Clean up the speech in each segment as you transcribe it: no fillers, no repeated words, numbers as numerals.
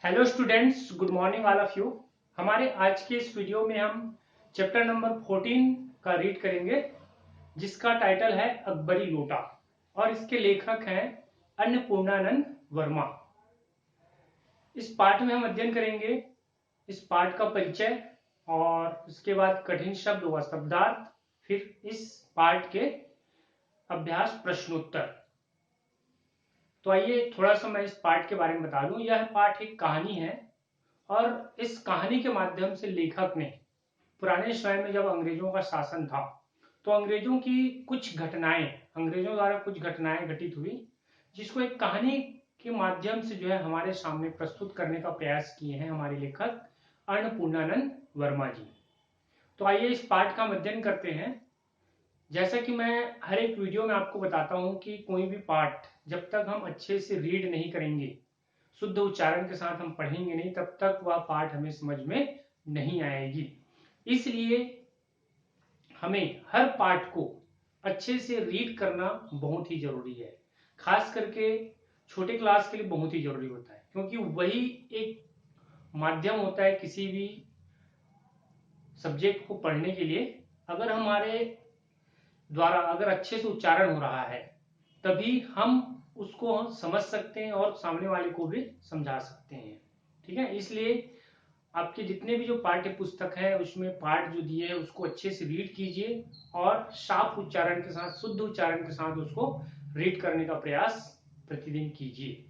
Hello students, good morning all of you. हमारे आज के इस वीडियो में हम चैप्टर नंबर 14 का रीड करेंगे, जिसका टाइटल है अकबरी लोटा और इसके लेखक हैं अन्नपूर्णानंद वर्मा। इस पाठ में हम अध्ययन करेंगे इस पाठ का परिचय और उसके बाद कठिन शब्द व शब्दार्थ, फिर इस पाठ के अभ्यास प्रश्नोत्तर। तो आइए थोड़ा सा मैं इस पाठ के बारे में बता दूं। यह पाठ एक कहानी है और इस कहानी के माध्यम से लेखक ने पुराने समय में जब अंग्रेजों का शासन था तो अंग्रेजों द्वारा कुछ घटनाएं घटित हुई, जिसको एक कहानी के माध्यम से जो है हमारे सामने प्रस्तुत करने का प्रयास किए हैं हमारे लेखक अन्नपूर्णानंद वर्मा जी। तो आइए इस पाठ का अध्ययन करते हैं। जैसा कि मैं हर एक वीडियो में आपको बताता हूं कि कोई भी पाठ जब तक हम अच्छे से रीड नहीं करेंगे, शुद्ध उच्चारण के साथ हम पढ़ेंगे नहीं, तब तक वह पाठ हमें समझ में नहीं आएगी। इसलिए हमें हर पाठ को अच्छे से रीड करना बहुत ही जरूरी है। खास करके छोटे क्लास के लिए बहुत ही जरूरी होता है, क्योंकि वही एक माध्यम होता है किसी भी सब्जेक्ट को पढ़ने के लिए। अगर हमारे द्वारा अगर अच्छे से उच्चारण हो रहा है, तभी हम उसको समझ सकते हैं और सामने वाले को भी समझा सकते हैं। ठीक है, इसलिए आपके जितने भी जो पाठ्य पुस्तक है उसमें पाठ जो दिए है उसको अच्छे से रीड कीजिए और साफ उच्चारण के साथ, शुद्ध उच्चारण के साथ उसको रीड करने का प्रयास प्रतिदिन कीजिए।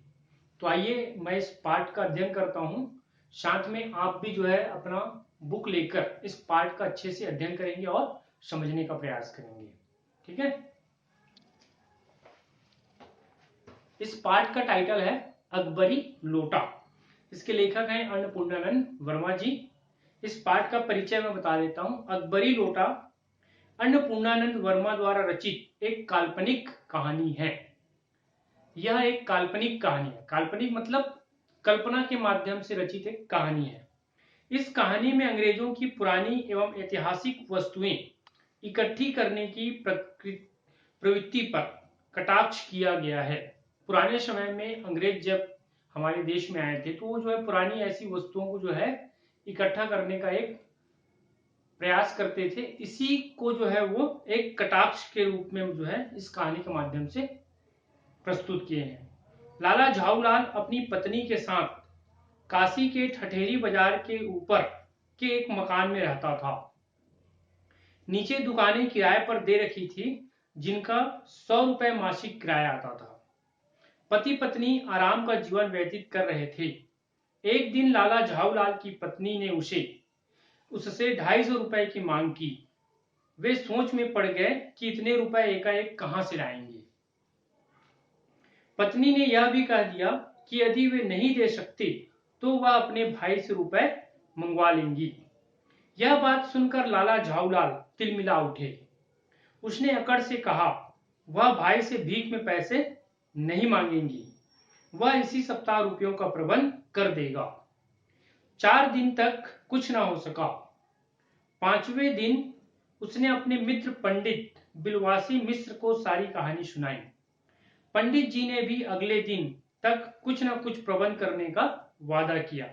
तो आइए मैं इस पाठ का अध्ययन करता हूं, साथ में आप भी जो है अपना बुक लेकर इस पाठ का अच्छे से अध्ययन करेंगे और समझने का प्रयास करेंगे। ठीक है, इस पाठ का टाइटल है अकबरी लोटा। इसके लेखक हैं अन्नपूर्णानंद वर्मा जी। इस पाठ का परिचय मैं बता देता हूं। अकबरी लोटा अन्नपूर्णानंद वर्मा द्वारा रचित एक काल्पनिक कहानी है। यह एक काल्पनिक कहानी है। काल्पनिक मतलब कल्पना के माध्यम से रचित एक कहानी है। इस कहानी में अंग्रेजों की पुरानी एवं ऐतिहासिक वस्तुएं इकट्ठी करने की प्रवृत्ति पर कटाक्ष किया गया है। पुराने समय में अंग्रेज जब हमारे देश में आए थे तो वो जो है पुरानी ऐसी वस्तुओं को जो है इकट्ठा करने का एक प्रयास करते थे। इसी को जो है वो एक कटाक्ष के रूप में जो है इस कहानी के माध्यम से प्रस्तुत किए हैं। लाला झाऊलाल अपनी पत्नी के साथ काशी के ठठेरी बाजार के ऊपर के एक मकान में रहता था। नीचे दुकानें किराए पर दे रखी थी, जिनका 100 रुपए मासिक किराया आता था। पति पत्नी आराम का जीवन व्यतीत कर रहे थे। एक दिन लाला झाऊलाल की पत्नी ने उससे 250 रुपए की मांग की। वे सोच में पड़ गए कि इतने रुपए एकाएक कहां से लाएंगे। पत्नी ने यह भी कह दिया कि यदि वे नहीं दे सकते तो वह अपने भाई से रुपए मंगवा लेंगी। यह बात सुनकर लाला झाऊलाल तिलमिला उठे। उसने अकड़ से कहा, वह भाई से भीख में पैसे नहीं मांगेंगी, वह इसी सप्ताह रुपयों का प्रबंध कर देगा। 4 दिन तक कुछ न हो सका। 5वें दिन उसने अपने मित्र पंडित बिलवासी मिश्र को सारी कहानी सुनाई। पंडित जी ने भी अगले दिन तक कुछ न कुछ प्रबंध करने का वादा किया।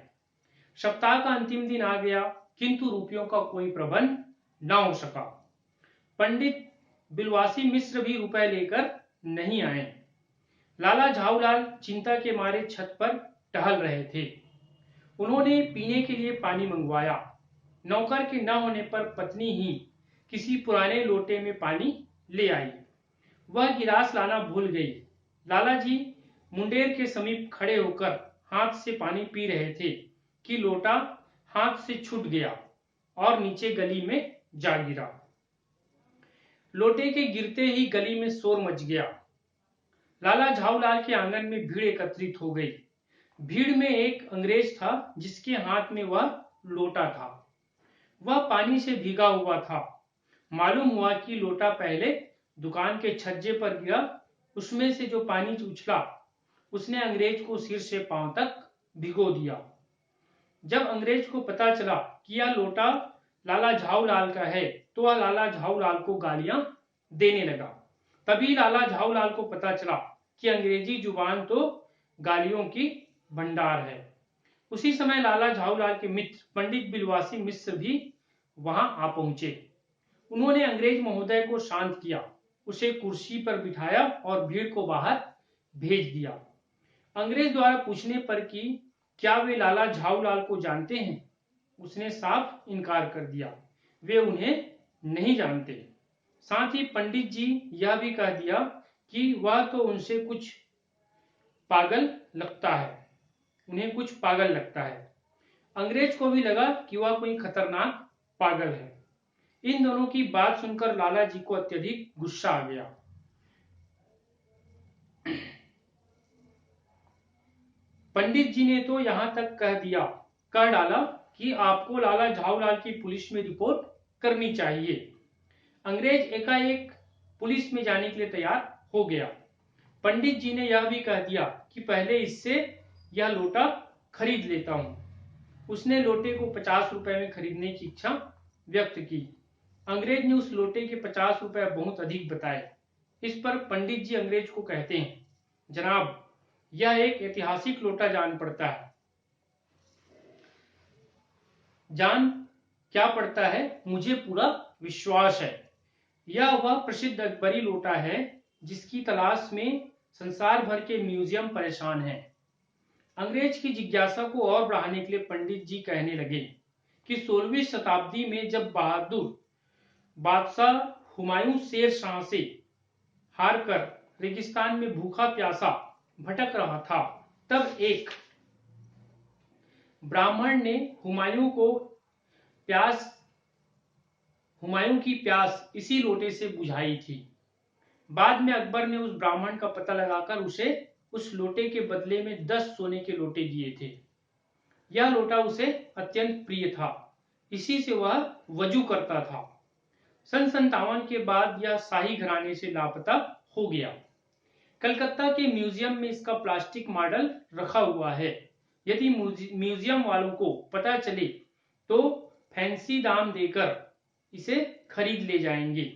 सप्ताह का अंतिम दिन आ गया, किंतु रुपयों का कोई प्रबंध न हो सका। पंडित बिलवासी मिश्र भी रुपए लेकर नहीं आए। लाला झाऊलाल चिंता के मारे छत पर टहल रहे थे। उन्होंने पीने के लिए पानी मंगवाया। नौकर के न होने पर पत्नी ही किसी पुराने लोटे में पानी ले आई। वह गिलास लाना भूल गई। लाला जी मुंडेर के समीप खड़े होकर हाथ से पानी पी रहे थे कि लोटा हाथ से छूट गया और नीचे गली में जा गिरा। लोटे के गिरते ही गली में शोर मच गया। लाला झाऊलाल के आंगन में भीड़ एकत्रित हो गई। भीड़ में एक अंग्रेज था, जिसके हाथ में वह लोटा था। वह पानी से भीगा हुआ था। मालूम हुआ कि लोटा पहले दुकान के छज्जे पर गिरा। उसमें से जो पानी उछला उसने अंग्रेज को सिर से पांव तक भिगो दिया। जब अंग्रेज को पता चला कि यह लोटा लाला झाऊलाल का है तो वह लाला झाऊलाल को गालियां देने लगा। तभी लाला झाऊलाल को पता चला कि अंग्रेजी जुबान तो गालियों की भंडार है। उसी समय लाला झाऊलाल के मित्र पंडित बिलवासी मिश्र भी वहां आ पहुंचे। उन्होंने अंग्रेज महोदय को शांत किया, उसे कुर्सी पर बिठाया और भीड़ को बाहर भेज दिया। अंग्रेज द्वारा पूछने पर कि क्या वे लाला झाऊलाल को जानते हैं, उसने साफ इनकार कर दिया, वे उन्हें नहीं जानते। साथ ही पंडित जी यह भी कह दिया कि वह तो उनसे कुछ पागल लगता है, उन्हें कुछ पागल लगता है। अंग्रेज को भी लगा कि वह कोई खतरनाक पागल है। इन दोनों की बात सुनकर लाला जी को अत्यधिक गुस्सा आ गया। पंडित जी ने तो यहां तक कह डाला कि आपको लाला झाऊलाल की पुलिस में रिपोर्ट करनी चाहिए। अंग्रेज एकाएक पुलिस में जाने के लिए तैयार हो गया। पंडित जी ने यह भी कह दिया कि पहले इससे यह लोटा खरीद लेता हूं। उसने लोटे को 50 रुपए में खरीदने की इच्छा व्यक्त की। अंग्रेज ने उस लोटे के 50 रुपए बहुत अधिक बताए। इस पर पंडित जी अंग्रेज को कहते हैं, जनाब यह एक ऐतिहासिक लोटा जान पड़ता है। जान क्या पड़ता है, मुझे पूरा विश्वास है। यह वह प्रसिद्ध अकबरी लोटा है जिसकी तलाश में संसार भर के म्यूजियम परेशान हैं। अंग्रेज की जिज्ञासा को और बढ़ाने के लिए पंडित जी कहने लगे कि 16वीं शताब्दी में जब बहादुर बादशाह हुमायूं शेर शाह से हारकर रेगिस्तान में भूखा प्यासा भटक रहा था, तब एक ब्राह्मण ने हुमायूं की प्यास इसी लोटे से बुझाई थी। बाद में अकबर ने उस ब्राह्मण का पता लगाकर उसे उस लोटे के बदले में 10 सोने के लोटे दिए थे। यह लोटा उसे अत्यंत प्रिय था, इसी से वह वजू करता था। सन 57 के बाद यह शाही घराने से लापता हो गया। कलकत्ता के म्यूजियम में इसका प्लास्टिक मॉडल रखा हुआ है। यदि म्यूजियम वालों को पता चले तो फैंसी दाम देकर इसे खरीद ले जाएंगे।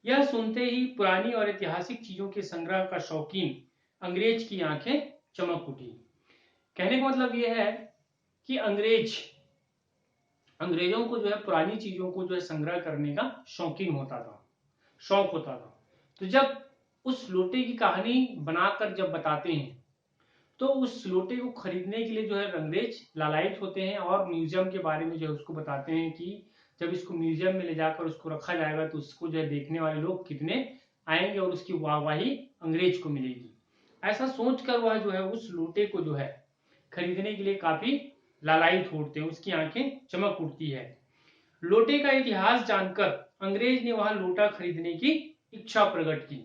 यह सुनते ही पुरानी और ऐतिहासिक चीजों के संग्रह का शौकीन अंग्रेज की आंखें चमक उठी। कहने का मतलब यह है कि अंग्रेजों को जो है पुरानी चीजों को जो है संग्रह करने का शौक होता था। तो जब उस लोटे की कहानी बनाकर जब बताते हैं तो उस लोटे को खरीदने के लिए जो है अंग्रेज लालायित होते हैं और म्यूजियम के बारे में जो है उसको बताते हैं कि जब इसको म्यूजियम में ले जाकर उसको रखा जाएगा तो उसको जो है देखने वाले लोग कितने आएंगे और उसकी वाहवाही अंग्रेज को मिलेगी। ऐसा सोचकर वह जो है उस लोटे को जो है खरीदने के लिए काफी लालायित होते हैं, उसकी आंखें चमक उठती है। लोटे का इतिहास जानकर अंग्रेज ने वह लोटा खरीदने की इच्छा प्रकट की।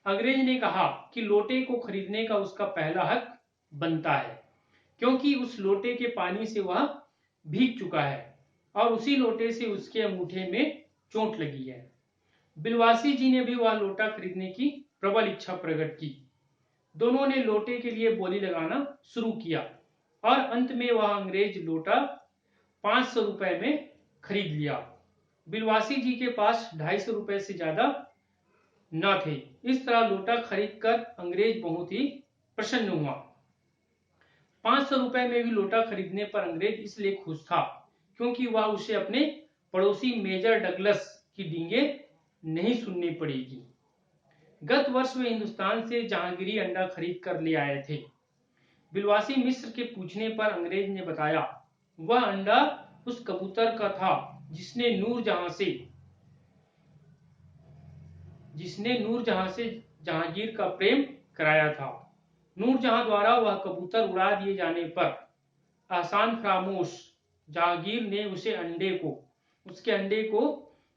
अंग्रेज ने कहा कि लोटे को खरीदने का उसका पहला हक बनता है, क्योंकि उस लोटे के पानी से वह भीग चुका है और उसी लोटे से उसके अंगूठे में चोट लगी है। बिलवासी जी ने भी वह लोटा खरीदने की प्रबल इच्छा प्रकट की। दोनों ने लोटे के लिए बोली लगाना शुरू किया और अंत में वह अंग्रेज लोटा 500 रुपए में खरीद लिया। बिलवासी जी के पास 250 रुपए से ज्यादा न थे। इस तरह लोटा खरीदकर अंग्रेज बहुत ही प्रसन्न हुआ। 500 रुपए में भी लोटा खरीदने पर अंग्रेज इसलिए खुश था क्योंकि वह उसे अपने पड़ोसी मेजर डगलस की डींगे नहीं सुननी पड़ेगी। गत वर्ष वे हिंदुस्तान से जहांगीरी अंडा खरीद कर ले आए थे। बिलवासी मिश्र के पूछने पर अंग्रेज ने बताया वह अंडा उस कबूतर का था जिसने नूरजहां से जहांगीर का प्रेम कराया था। नूरजहां द्वारा वह कबूतर उड़ा दिए जाने पर एहसान फरामोश जहांगीर ने उसके अंडे को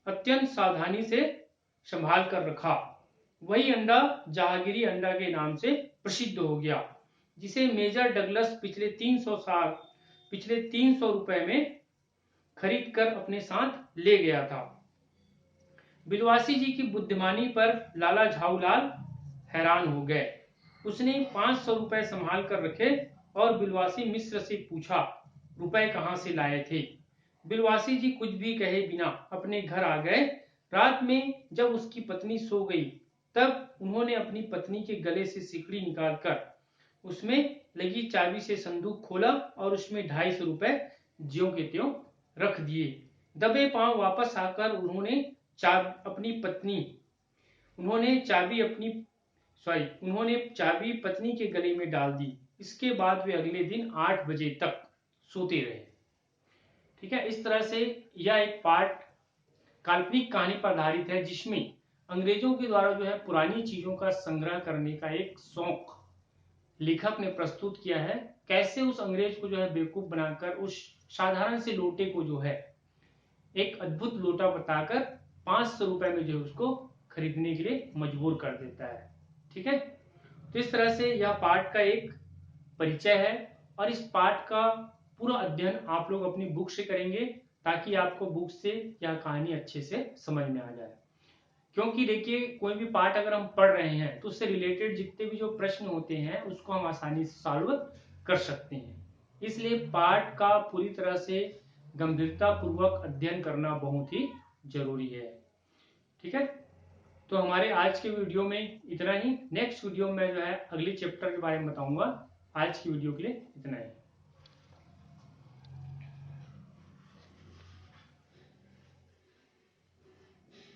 अत्यंत सावधानी से संभाल कर रखा। वही अंडा जहांगीरी अंडा के नाम से प्रसिद्ध हो गया, जिसे मेजर डगलस पिछले 300 रुपए में खरीद कर अपने साथ ले गया था। बिलवासी जी की बुद्धिमानी पर लाला झाऊलाल हैरान हो गए। उसने 500 रुपए संभाल कर रखे और बिलवासी मिश्र से पूछा रुपए कहां से लाए थे। बिलवासी जी कुछ भी कहे बिना अपने घर आ गए। रात में जब उसकी पत्नी सो गई तब उन्होंने अपनी पत्नी के गले से सिकड़ी निकालकर उसमें लगी चाबी से संदूक खोला और उसमें 250 रुपए ज्यों के त्यों रख दिए। दबे पांव वापस आकर उन्होंने चाबी पत्नी के गले में डाल दी। इसके बाद वे अगले दिन 8 बजे तक सोते रहे। ठीक है, इस तरह से यह एक पाठ काल्पनिक कहानी पर आधारित है, जिसमें अंग्रेजों के द्वारा जो है पुरानी चीजों का संग्रह करने का एक शौक लेखक ने प्रस्तुत किया है। कैसे उस अंग्रेज को जो है बेवकूफ बनाकर उस साधारण से लोटे को जो है एक अद्भुत लोटा बताकर 500 रुपए में जो है उसको खरीदने के लिए मजबूर कर देता है। ठीक है, तो इस तरह से यह पाठ का एक परिचय है और इस पाठ का पूरा अध्ययन आप लोग अपनी बुक से करेंगे ताकि आपको बुक से यह कहानी अच्छे से समझ में आ जाए। क्योंकि देखिए, कोई भी पाठ अगर हम पढ़ रहे हैं तो उससे रिलेटेड जितने भी जो प्रश्न होते हैं उसको हम आसानी से सॉल्व कर सकते हैं। इसलिए पाठ का पूरी तरह से गंभीरता पूर्वक अध्ययन करना बहुत ही जरूरी है। ठीक है, तो हमारे आज के वीडियो में इतना ही। नेक्स्ट वीडियो में जो है अगले चैप्टर के बारे में बताऊंगा। आज की वीडियो के लिए इतना ही।